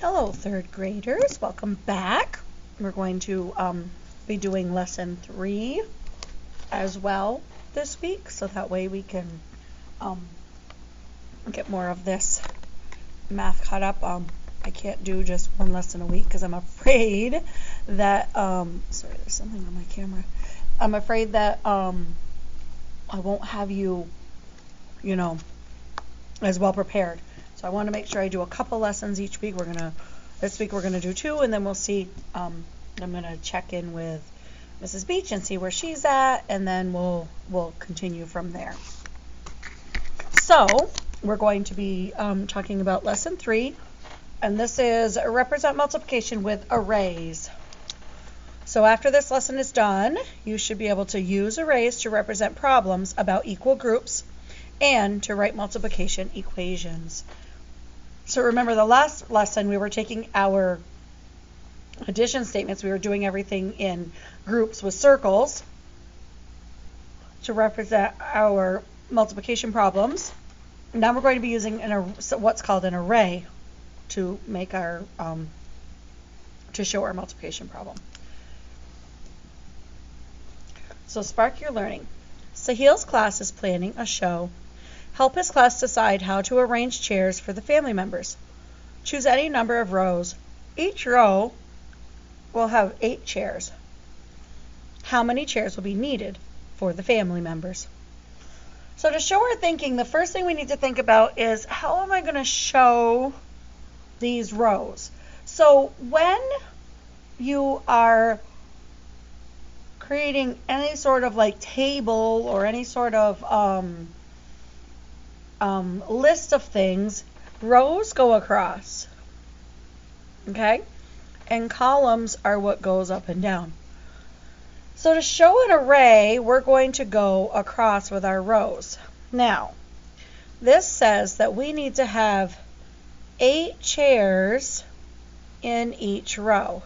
Hello, third graders. Welcome back. We're going to be doing lesson 3 as well this week, so that way we can get more of this math caught up. I can't do just one lesson a week because I'm afraid that, sorry, there's something on my camera. I'm afraid that I won't have you, as well prepared. So I want to make sure I do a couple lessons each week. This week we're gonna do 2, and then we'll see. I'm gonna check in with Mrs. Beach and see where she's at, and then we'll continue from there. So we're going to be talking about lesson 3, and this is represent multiplication with arrays. So after this lesson is done, you should be able to use arrays to represent problems about equal groups and to write multiplication equations. So remember, the last lesson we were taking our addition statements. We were doing everything in groups with circles to represent our multiplication problems. Now we're going to be using what's called an array to make our to show our multiplication problem. So spark your learning. Sahil's class is planning a show. Help his class decide how to arrange chairs for the family members. Choose any number of rows. Each row will have 8 chairs. How many chairs will be needed for the family members? So to show our thinking, the first thing we need to think about is, how am I going to show these rows? So when you are creating any sort of table or any sort of list of things, rows go across, okay? And columns are what goes up and down. So to show an array, we're going to go across with our rows. Now, this says that we need to have 8 chairs in each row.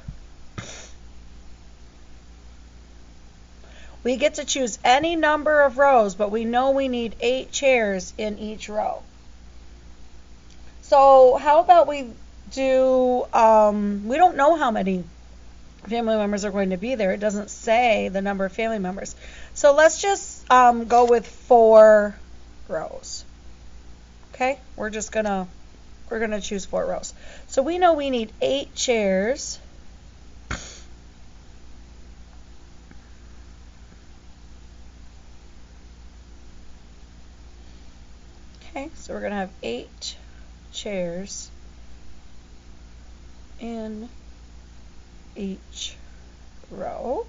We get to choose any number of rows, but we know we need 8 chairs in each row. So how about we do, we don't know how many family members are going to be there. It doesn't say the number of family members. So let's just go with 4 rows. Okay? We're gonna choose 4 rows. So we know we need 8 chairs. Okay, so we're going to have 8 chairs in each row.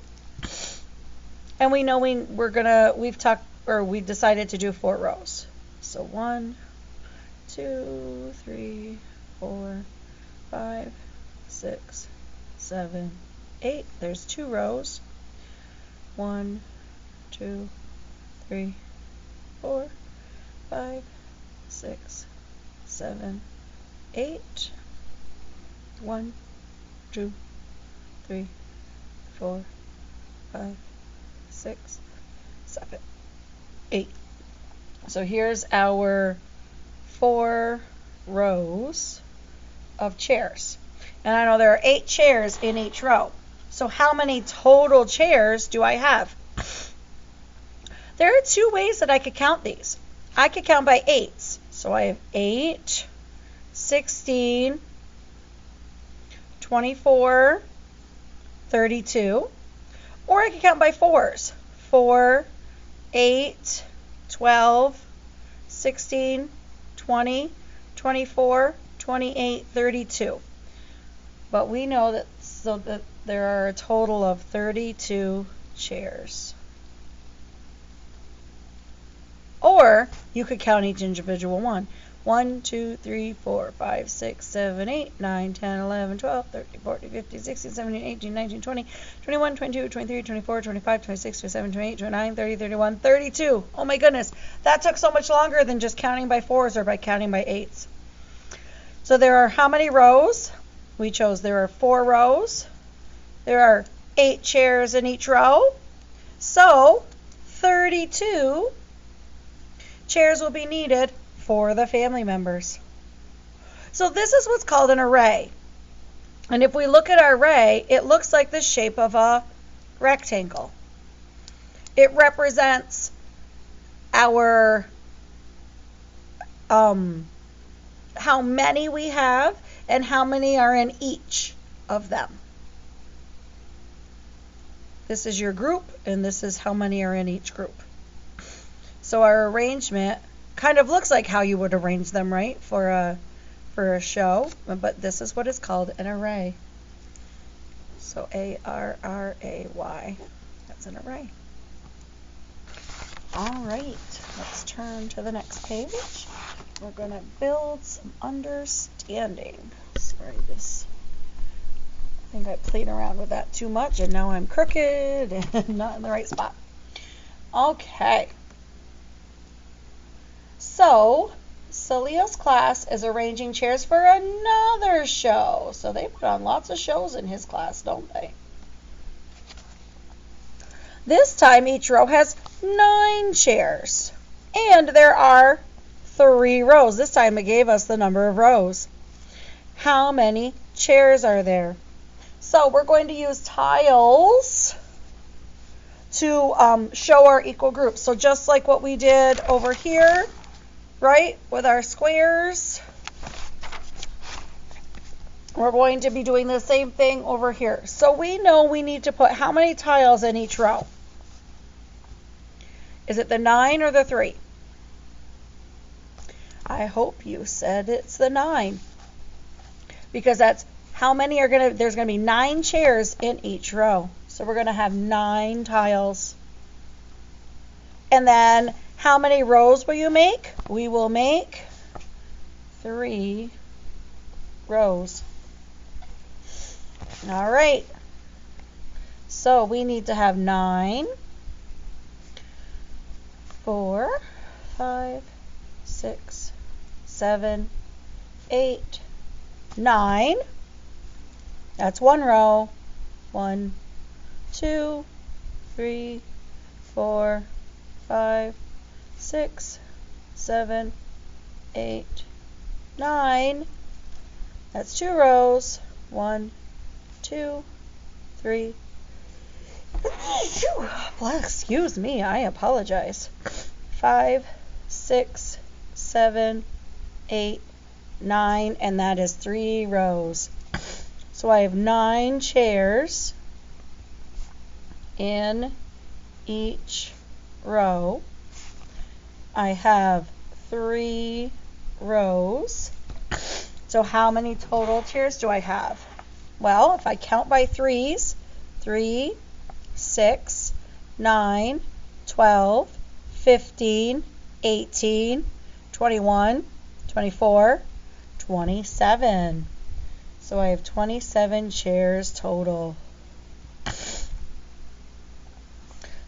And we know we've decided to do 4 rows. So 1, 2, 3, 4, 5, 6, 7, 8. There's 2 rows. 1, 2, 3, 4, 5, 6, 7, 8. 1, 2, 3, 4, 5, 6, 7, 8. So here's our 4 rows of chairs. And I know there are 8 chairs in each row. So how many total chairs do I have? There are 2 ways that I could count these. I could count by 8s. So I have 8, 16, 24, 32. Or I could count by 4s. 4, 8, 12, 16, 20, 24, 28, 32. But we know that there are a total of 32 chairs. Or you could count each individual one. 1, 2, 3, 4, 5, 6, 7, 8, 9, 10, 11, 12, 13, 14, 15, 16, 17, 18, 19, 20, 21, 22, 23, 24, 25, 26, 27, 28, 29, 30, 31, 32. Oh my goodness. That took so much longer than just counting by 4s or by counting by 8s. So there are how many rows? We chose there are 4 rows. There are 8 chairs in each row. So 32 chairs will be needed for the family members. So this is what's called an array. And if we look at our array, it looks like the shape of a rectangle. It represents our how many we have and how many are in each of them. This is your group, and this is how many are in each group. So our arrangement kind of looks like how you would arrange them, right, for a show, but this is what is called an array. So A-R-R-A-Y, that's an array. All right, let's turn to the next page. We're going to build some understanding. Sorry, I think I played around with that too much, and now I'm crooked and not in the right spot. Okay. So, Celia's class is arranging chairs for another show. So they put on lots of shows in his class, don't they? This time each row has 9 chairs. And there are 3 rows. This time it gave us the number of rows. How many chairs are there? So we're going to use tiles to show our equal groups. So just like what we did over here, right, with our squares, we're going to be doing the same thing over here. So we know we need to put how many tiles in each row? Is it the 9 or the 3? I hope you said it's the 9. Because that's how many there's going to be 9 chairs in each row. So we're going to have 9 tiles. And then how many rows will you make? We will make 3 rows. All right. So we need to have 9, 4, 5, 6, 7, 8, 9. That's 1 row. 1, 2, 3, 4, 5, 6, 7, 8, 9. That's 2 rows. 1, 2, 3. Excuse me, I apologize. 5, 6, 7, 8, 9, and that is 3 rows. So I have 9 chairs in each row. I have 3 rows. So how many total chairs do I have? Well, if I count by 3s, 3, 6, 9, 12, 15, 18, 21, 24, 27. So I have 27 chairs total.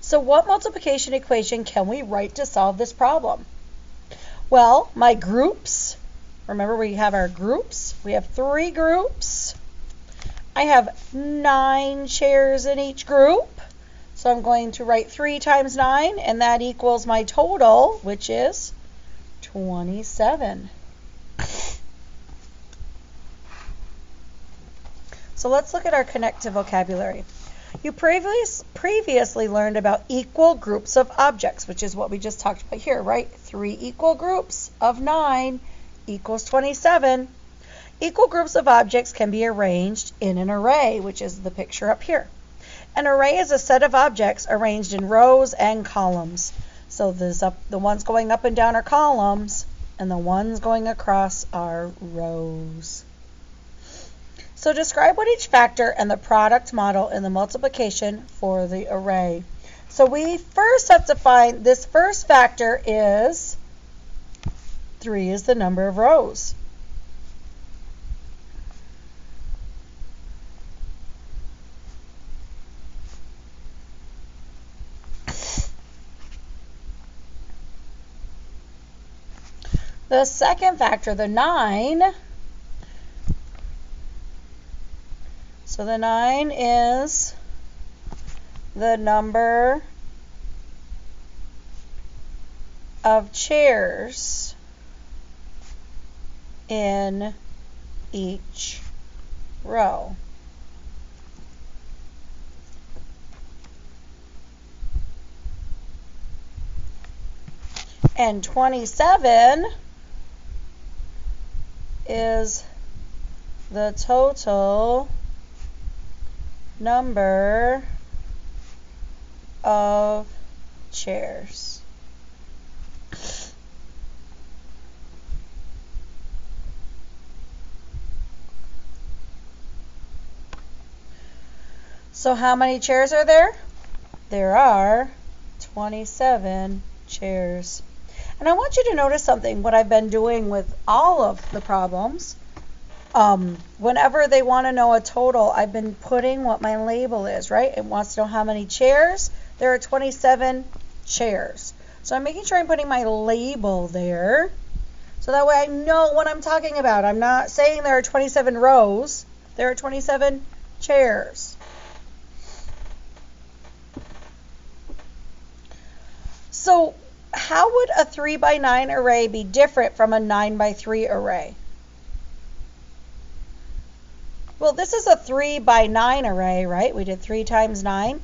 So what multiplication equation can we write to solve this problem? Well, my groups, remember we have our groups. We have 3 groups. I have 9 chairs in each group. So I'm going to write 3 times 9, and that equals my total, which is 27. So let's look at our connected vocabulary. You previously learned about equal groups of objects, which is what we just talked about here, right? 3 equal groups of 9 equals 27. Equal groups of objects can be arranged in an array, which is the picture up here. An array is a set of objects arranged in rows and columns. So the ones going up and down are columns, and the ones going across are rows. So describe what each factor and the product model in the multiplication for the array. So we first have to find this first factor is 3 is the number of rows. The second factor, the 9, so the 9 is the number of chairs in each row. And 27 is the total number of chairs. So how many chairs are there? There are 27 chairs. And I want you to notice something, what I've been doing with all of the problems. Whenever they want to know a total, I've been putting what my label is, right? It wants to know how many chairs. There are 27 chairs. So I'm making sure I'm putting my label there. So that way I know what I'm talking about. I'm not saying there are 27 rows. There are 27 chairs. So how would a 3 by 9 array be different from a 9 by 3 array? Well, this is a 3 by 9 array, right? We did 3 times 9.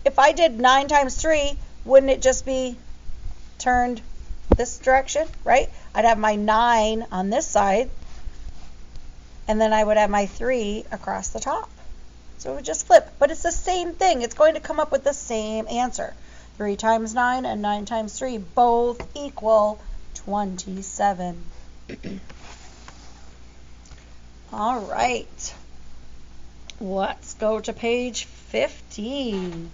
If I did 9 times 3, wouldn't it just be turned this direction, right? I'd have my 9 on this side, and then I would have my 3 across the top. So it would just flip. But it's the same thing. It's going to come up with the same answer. 3 times 9 and 9 times 3 both equal 27. All right. Let's go to page 15.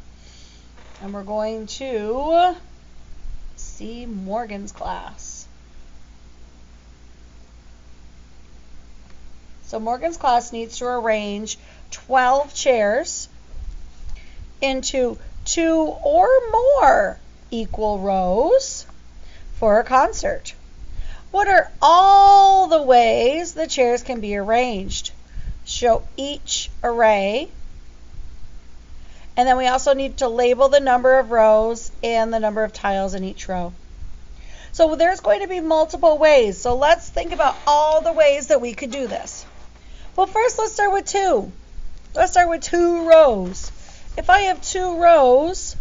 And we're going to see Morgan's class. So Morgan's class needs to arrange 12 chairs into 2 or more equal rows for a concert. What are all the ways the chairs can be arranged? Show each array. And then we also need to label the number of rows and the number of tiles in each row. So there's going to be multiple ways. So let's think about all the ways that we could do this. Well, first let's start with 2. Let's start with 2 rows. If I have 2 rows,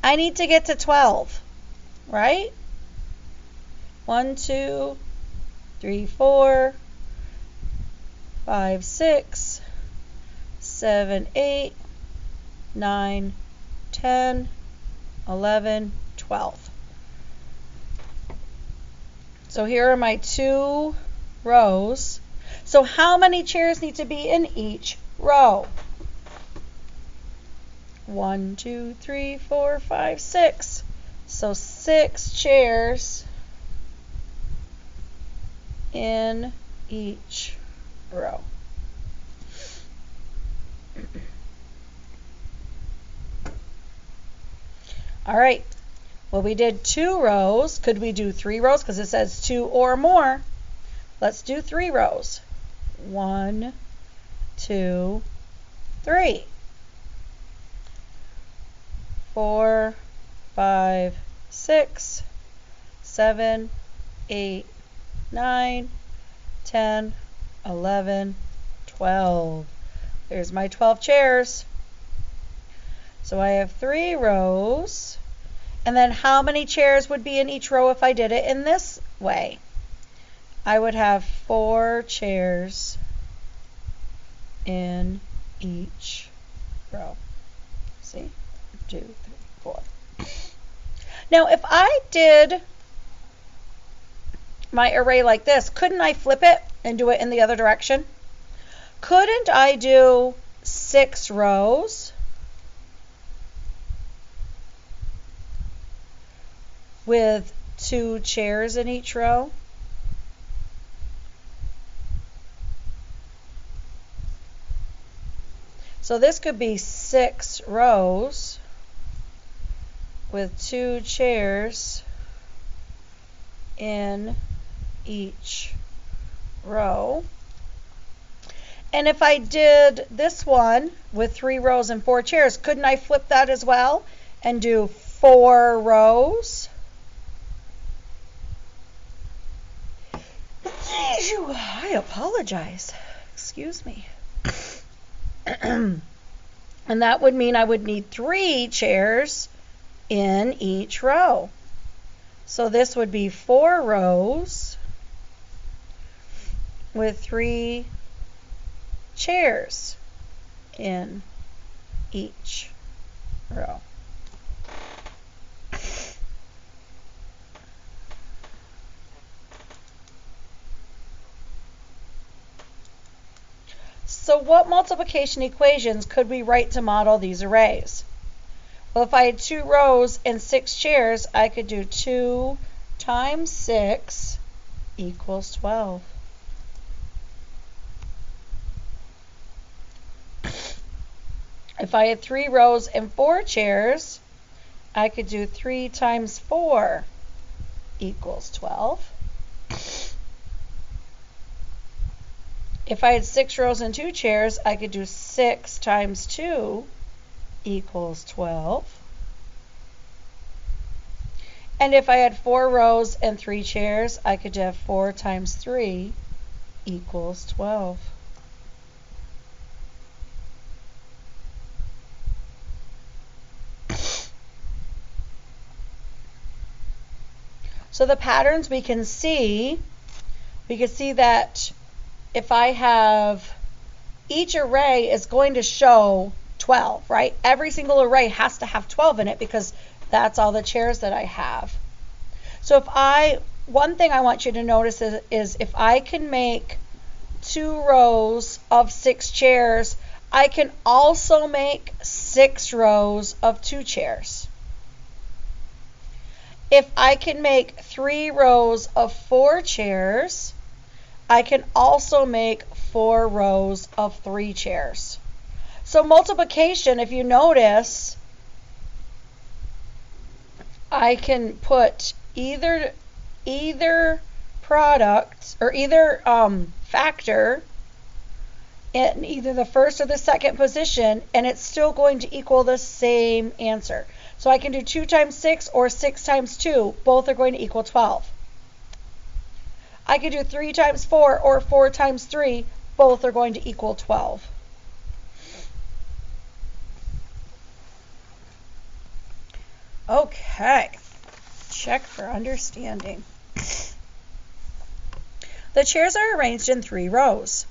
I need to get to 12, right? 1, 2, 3, 4, 5, 6, 7, 8, 9, 10, 11, 12. So here are my 2 rows. So how many chairs need to be in each row? 1, 2, 3, 4, 5, 6. So 6 chairs in each row. All right. Well, we did 2 rows. Could we do 3 rows? Because it says 2 or more. Let's do 3 rows. 1, 2, 3. 4, 5, 6, 7, 8, 9, 10, 11, 12. There's my 12 chairs. So I have 3 rows. And then how many chairs would be in each row if I did it in this way? I would have 4 chairs in each row. See? 2, 3, 4. Now, if I did my array like this, couldn't I flip it and do it in the other direction? Couldn't I do 6 rows with 2 chairs in each row? So this could be 6 rows with 2 chairs in each row. And if I did this one with 3 rows and 4 chairs, couldn't I flip that as well and do 4 rows I apologize. Excuse me. And that would mean I would need 3 chairs in each row. So this would be 4 rows with 3 chairs in each row. So what multiplication equations could we write to model these arrays? Well, if I had 2 rows and 6 chairs, I could do 2 times 6 equals 12. If I had 3 rows and 4 chairs, I could do 3 times 4 equals 12. If I had 6 rows and 2 chairs, I could do 6 times 2 equals 12. And if I had 4 rows and 3 chairs, I could have 4 times 3 equals 12. So the patterns we can see that if I have, each array is going to show 12, right? Every single array has to have 12 in it because that's all the chairs that I have. So one thing I want you to notice is if I can make 2 rows of 6 chairs, I can also make 6 rows of 2 chairs. If I can make 3 rows of 4 chairs, I can also make 4 rows of 3 chairs. So multiplication, if you notice, I can put either product or either factor in either the first or the second position, and it's still going to equal the same answer. So I can do 2 times 6 or 6 times 2. Both are going to equal 12. I could do 3 times 4 or 4 times 3. Both are going to equal 12. Okay. Check for understanding. The chairs are arranged in 3 rows.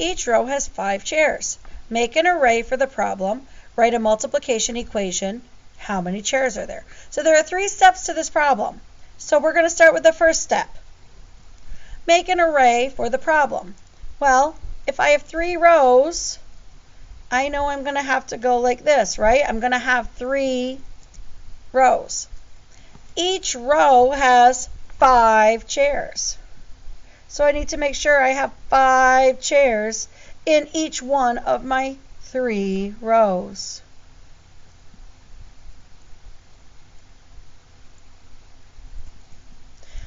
Each row has 5 chairs. Make an array for the problem. Write a multiplication equation. How many chairs are there? So there are 3 steps to this problem. So we're going to start with the first step. Make an array for the problem. Well, if I have 3 rows, I know I'm going to have to go like this, right? I'm going to have 3 rows. Each row has 5 chairs. So I need to make sure I have 5 chairs in each one of my 3 rows.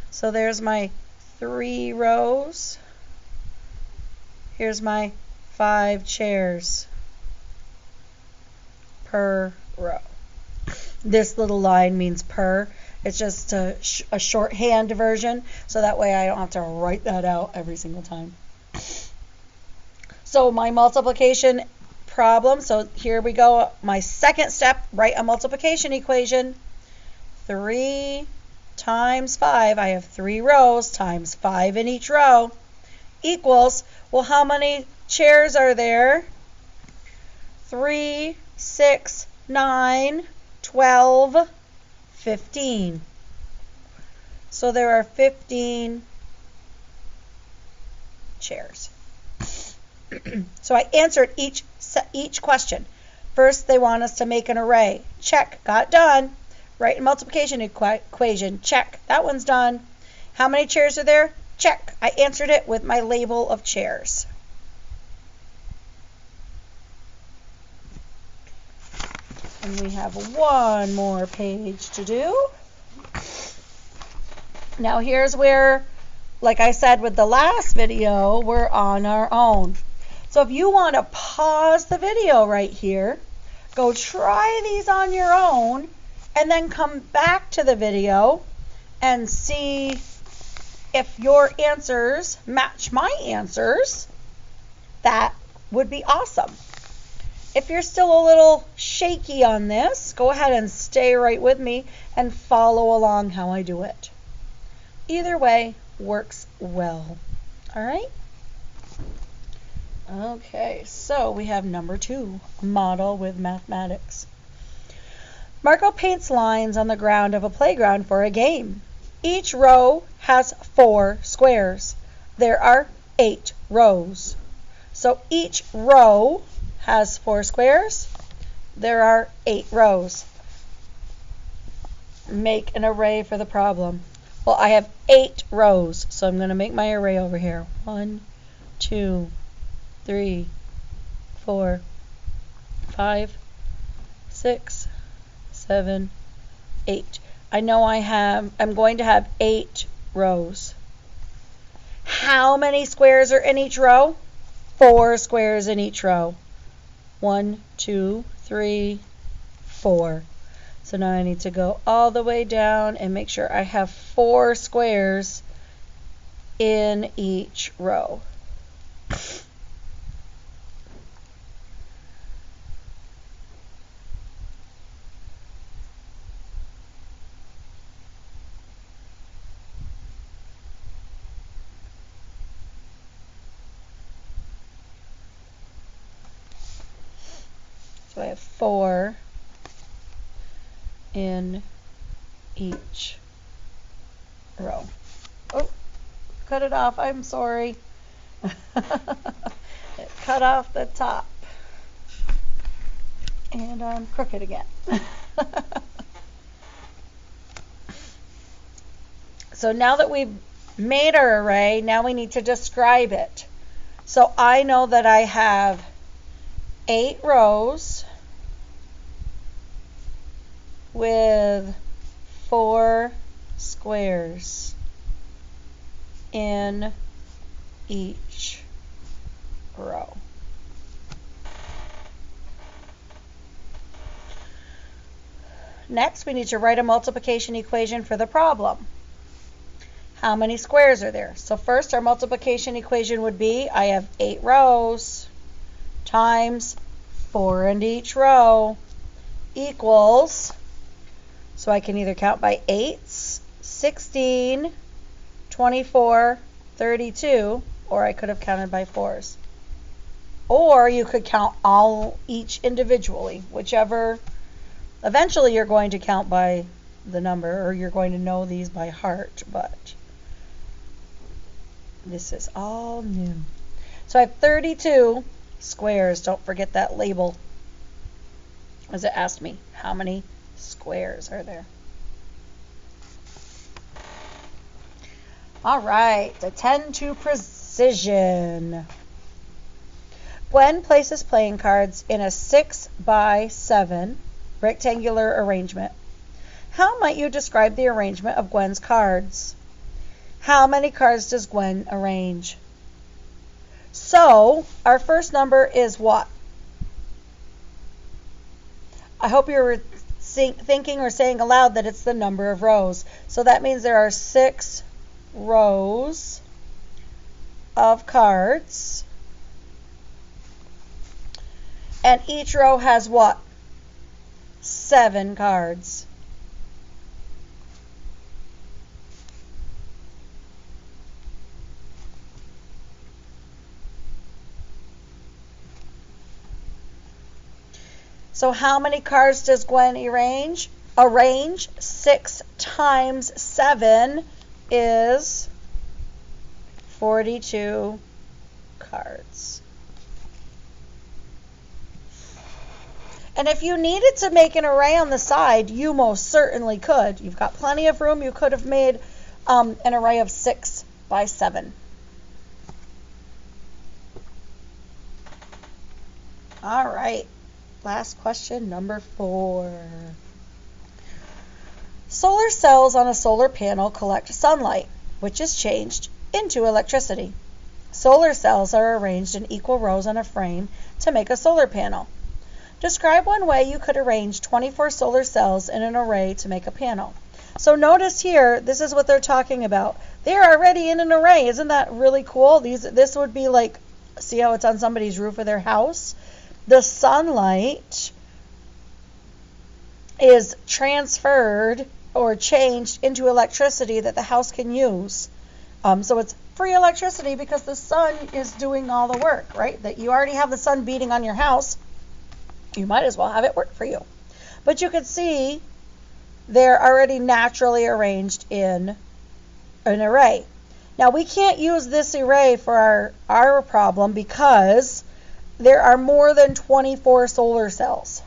So there's my 3 rows. Here's my 5 chairs per row. This little line means per. It's just a shorthand version, so that way I don't have to write that out every single time. So my multiplication problem, so here we go. My second step, write a multiplication equation. 3 times 5, I have 3 rows, times 5 in each row, equals, well, how many chairs are there? 3, 6, 9, 12, 15. So there are 15 chairs. So I answered each question. First, they want us to make an array. Check, got done. Write a multiplication equation. Check, that one's done. How many chairs are there? Check, I answered it with my label of chairs. And we have one more page to do. Now here's where, like I said with the last video, we're on our own. So if you want to pause the video right here, go try these on your own, and then come back to the video and see if your answers match my answers, that would be awesome. If you're still a little shaky on this, go ahead and stay right with me and follow along how I do it. Either way works well. All right? Okay, so we have number 2, model with mathematics. Marco paints lines on the ground of a playground for a game. Each row has 4 squares. There are 8 rows. So each row has 4 squares. There are 8 rows. Make an array for the problem. Well, I have 8 rows, so I'm going to make my array over here. 1, 2, 3, 4, 5, 6, 7, 8. I know I'm going to have 8 rows. How many squares are in each row? 4 squares in each row. 1, 2, 3, 4. So now I need to go all the way down and make sure I have 4 squares in each row. So I have 4 in each row. Oh, cut it off. I'm sorry. It cut off the top. And I'm crooked again. So now that we've made our array, now we need to describe it. So I know that I have 8 rows with 4 squares in each row. Next, we need to write a multiplication equation for the problem. How many squares are there? So first, our multiplication equation would be, I have 8 rows times 4 in each row equals, so I can either count by 8s, 16, 24, 32, or I could have counted by 4s. Or you could count each individually, whichever. Eventually you're going to count by the number, or you're going to know these by heart, but this is all new. So I have 32 squares. Don't forget that label, as it asked me, how many squares are there? All right, attend to precision. Gwen places playing cards in a 6x7 rectangular arrangement. How might you describe the arrangement of Gwen's cards? How many cards does Gwen arrange? So, our first number is what? I hope you're thinking or saying aloud that it's the number of rows. So that means there are 6 rows of cards. And each row has what? 7 cards. So how many cards does Gwen arrange? 6 times 7 is 42 cards. And if you needed to make an array on the side, you most certainly could. You've got plenty of room. You could have made an array of 6x7. All right. Last question, number 4. Solar cells on a solar panel collect sunlight, which is changed into electricity. Solar cells are arranged in equal rows on a frame to make a solar panel. Describe one way you could arrange 24 solar cells in an array to make a panel. So notice here, this is what they're talking about. They're already in an array. Isn't that really cool? This would be like, see how it's on somebody's roof of their house? The sunlight is transferred or changed into electricity that the house can use. So it's free electricity because the sun is doing all the work, right? That you already have the sun beating on your house. You might as well have it work for you. But you can see they're already naturally arranged in an array. Now we can't use this array for our problem because there are more than 24 solar cells.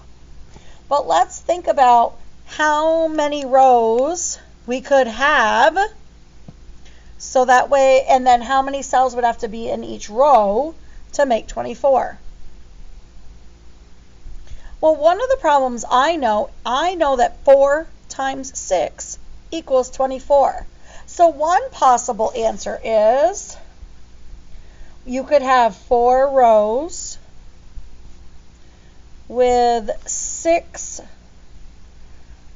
But let's think about how many rows we could have, so that way, and then how many cells would have to be in each row to make 24. Well, one of the problems I know that 4 times 6 equals 24. So one possible answer is you could have 4 rows with 6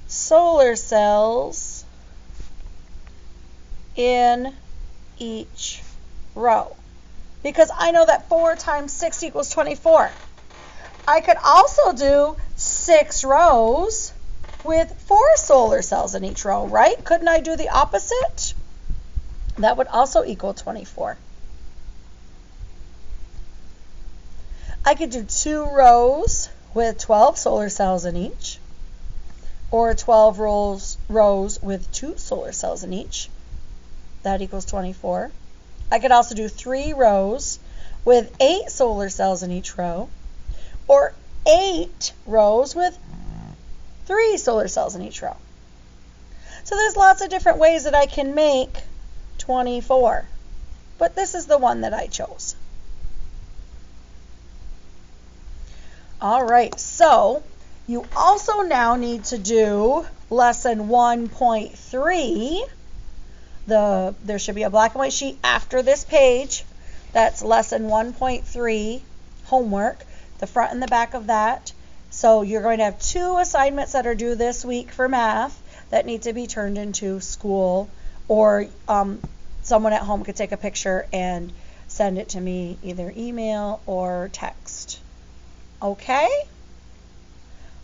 solar cells in each row. Because I know that 4 times 6 equals 24. I could also do 6 rows with 4 solar cells in each row, right? Couldn't I do the opposite? That would also equal 24. I could do 2 rows with 12 solar cells in each, or 12 rows with 2 solar cells in each. That equals 24. I could also do 3 rows with 8 solar cells in each row, or 8 rows with 3 solar cells in each row. So there's lots of different ways that I can make 24, but this is the one that I chose. All right, so you also now need to do lesson 1.3. There should be a black and white sheet after this page. That's lesson 1.3 homework, the front and the back of that. So you're going to have 2 assignments that are due this week for math that need to be turned into school, or someone at home could take a picture and send it to me, either email or text. Okay?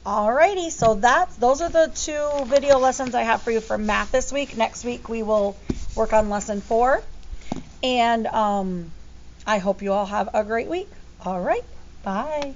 Alrighty, so those are the 2 video lessons I have for you for math this week. Next week we will work on lesson 4. And I hope you all have a great week. All right, bye.